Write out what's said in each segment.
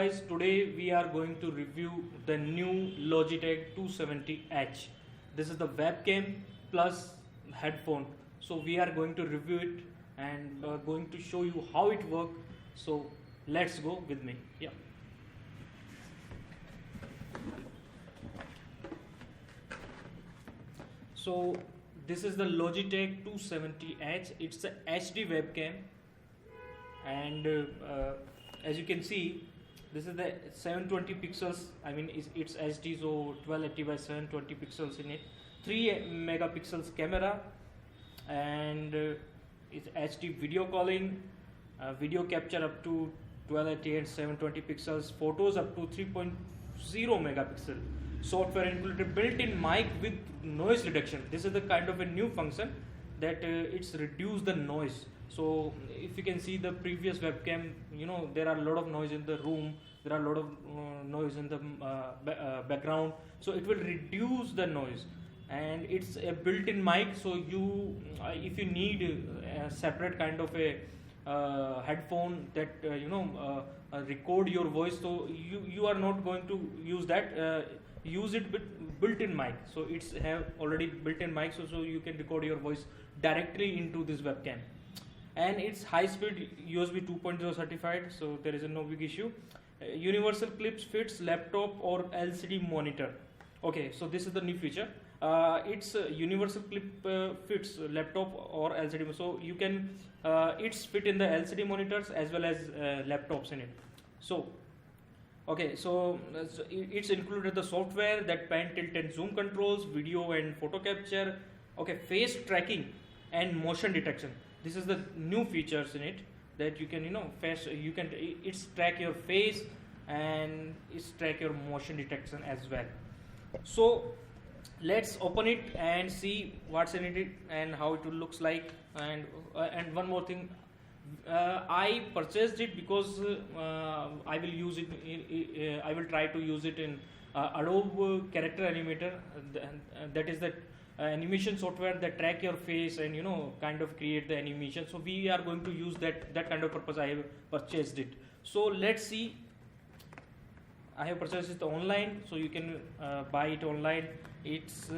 guys, today we are going to review the new Logitech 270H. This is the webcam plus headphone. So we are going to review it and going to show you how it works. So let's go with me. Yeah. So this is the Logitech 270H. It's a HD webcam, and as you can see, this is the 720 pixels. I mean, it's HD, so 1280 by 720 pixels in it. 3 megapixels camera, and it's HD video calling, video capture up to 1280 and 720 pixels, photos up to 3.0 megapixel. Software included built-in mic with noise reduction. This is the kind of a new function that it's reduce the noise. So if you can see the previous webcam, there are a lot of noise in the room, there are a lot of noise in the background, so it will reduce the noise. And it's a built-in mic, so you if you need a separate kind of a headphone that record your voice, so you are not going to use that. Use it with built-in mic, so it's have already built-in mic, so you can record your voice directly into this webcam. And it's high-speed USB 2.0 certified, so there is no big issue. Universal clips fits laptop or LCD monitor. Okay, so this is the new feature. It's universal clip fits laptop or LCD, so you can it's fit in the LCD monitors as well as laptops in it. So okay, so it's included the software that pan, tilt and zoom controls, video and photo capture, okay, face tracking and motion detection. This is the new features in it, that you can it's track your face and it's track your motion detection as well. So let's open it and see what's in it and how it looks like. And one more thing, I purchased it because I will use it. I will try to use it in Adobe Character Animator. That is the animation software that track your face and kind of create the animation. So we are going to use that kind of purpose. I have purchased it. So let's see. I have purchased it online, so you can buy it online. It's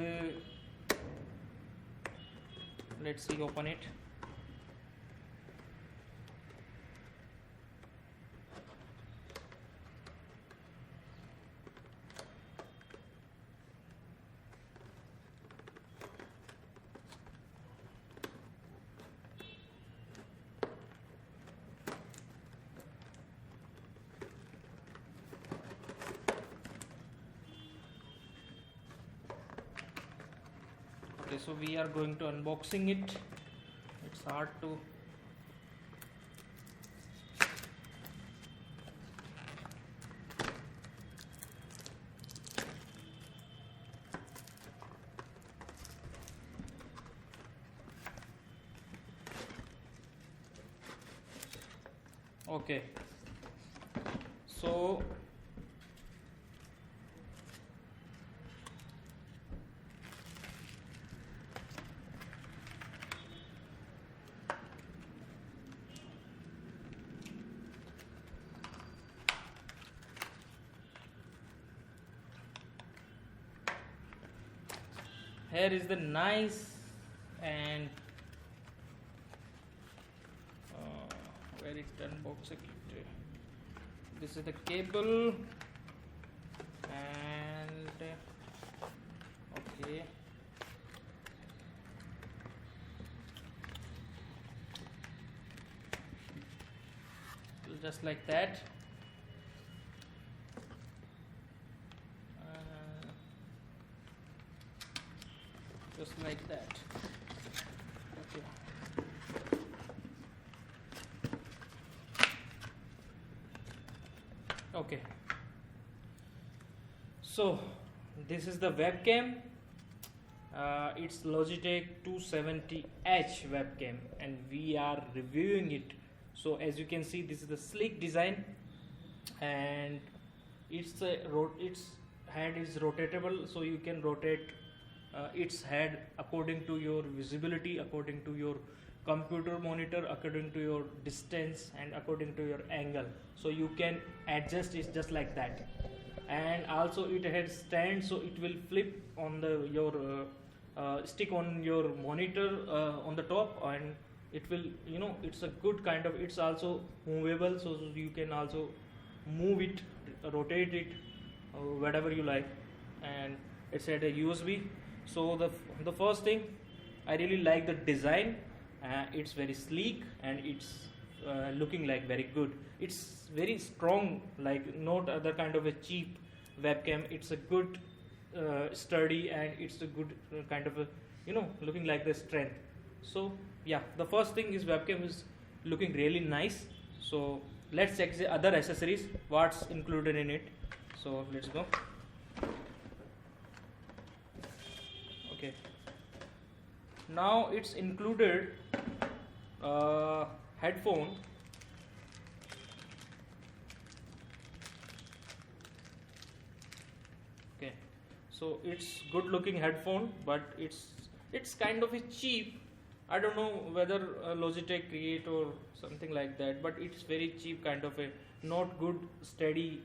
let's see, open it. Okay, so we are going to unboxing it. It's hard to okay, so here is the nice and where it unbox it. This is the cable and okay, just like that. Just like that. Okay. Okay. So this is the webcam. It's Logitech 270H webcam, and we are reviewing it. So as you can see, this is the sleek design, and its head is rotatable, so you can rotate its head according to your visibility, according to your computer monitor according to your distance and according to your angle, so you can adjust it just like that. And also it has stand, so it will flip on the your stick on your monitor on the top, and it will, you know, it's a good kind of, it's also movable, so you can also move it, rotate it, whatever you like. And it's at a USB. So the first thing, I really like the design. It's very sleek, and it's looking like very good. It's very strong, like not other kind of a cheap webcam. It's a good sturdy, and it's a good kind of a, you know, looking like the strength. So yeah, the first thing is webcam is looking really nice. So let's check the other accessories, what's included in it. So let's go. Okay, now it's included headphone. Okay, so it's good looking headphone, but it's kind of a cheap. I don't know whether Logitech create or something like that, but it's very cheap kind of a not good steady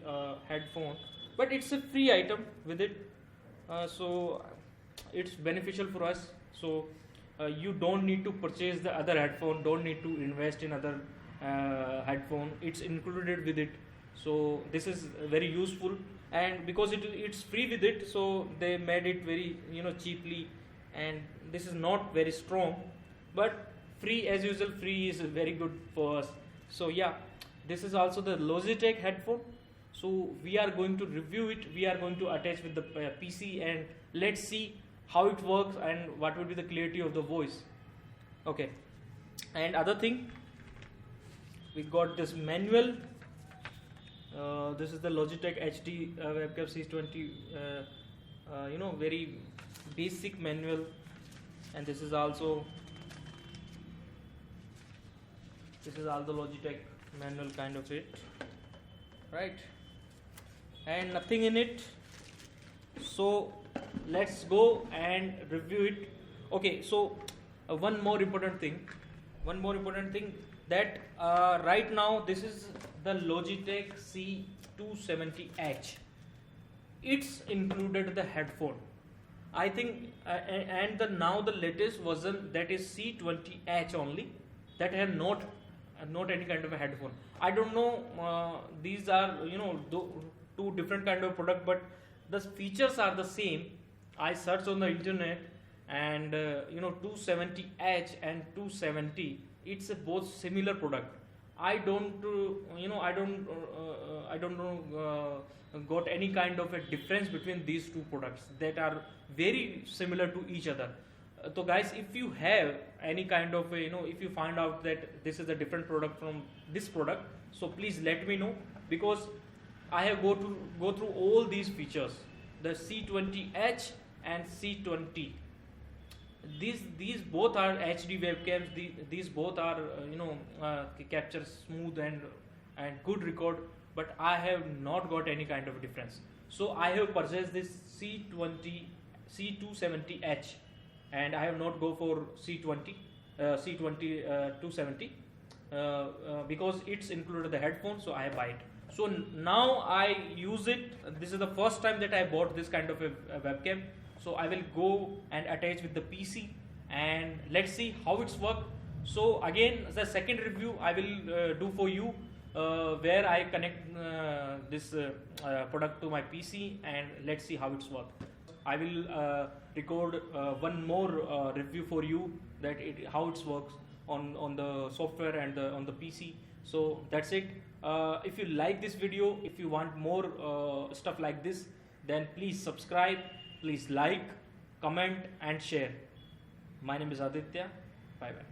headphone, but it's a free item with it. So it's beneficial for us. So you don't need to purchase the other headphone, don't need to invest in other headphone, it's included with it. So this is very useful, and because it's free with it, so they made it very, you know, cheaply. And this is not very strong, but free, as usual, free is very good for us. So yeah, this is also the Logitech headphone. So we are going to review it, we are going to attach with the PC, and let's see how it works and what would be the clarity of the voice. Okay, and other thing, we got this manual. This is the Logitech HD webcam C20, you know, very basic manual. And this is also the Logitech manual kind of it, right? And nothing in it. So let's go and review it. Okay, so one more important thing that right now this is the Logitech C270H. It's included the headphone, I think, and now the latest version, that is C20H only, that have not any kind of a headphone. I don't know, these are, you know, two different kind of product, but the features are the same. I searched on the internet, and you know, 270H and 270, it's a both similar product. I don't know got any kind of a difference between these two products that are very similar to each other. So guys, if you have any kind of a, you know, if you find out that this is a different product from this product, so please let me know, because I have go through all these features, the C20H and C20. These both are HD webcams. These both are capture smooth and good record, but I have not got any kind of difference. So I have purchased this C270H, and I have not go for C20 270 because it's included the headphone, so I buy it. So now I use it. This is the first time that I bought this kind of a webcam. So I will go and attach with the PC, and let's see how it's work. So again, the second review I will do for you, where I connect this product to my PC, and let's see how it's work. I will record one more review for you, that how it works on the software and on the PC. So that's it. If you like this video, if you want more stuff like this, then please subscribe, please like, comment and share. My name is Aditya. Bye bye.